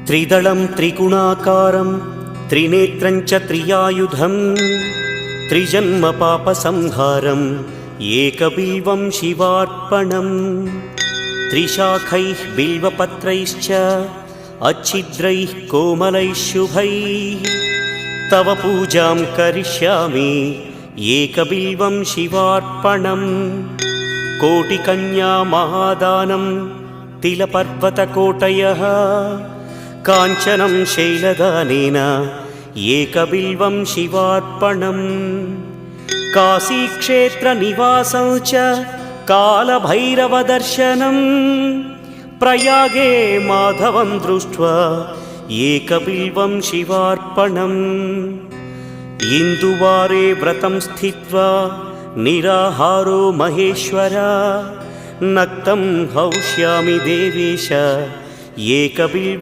त्रिदलं त्रिगुणाकारं त्रिनेत्रं च त्रियायुधं त्रिजन्म पापसंहारम् एकबिल्वं शिवार्पणम् त्रिशाखैः बिल्वपत्रैश्च अच्छिद्रैः कोमलैः शुभैः तव पूजां करिष्यामि एकबिल्वं शिवार्पणम् कोटिकन्या महादानं तिलपर्वतकोटयः काञ्चनं शैलदानेन एकबिल्वं शिवार्पणम् काशीक्षेत्रनिवासं च कालभैरवदर्शनं प्रयागे माधवं दृष्ट्वा एकबिल्वं शिवार्पणम् इन्दुवारे व्रतं स्थित्वा निराहारो महेश्वर नक्तं हौष्यामि देवेश एकबिल्वम्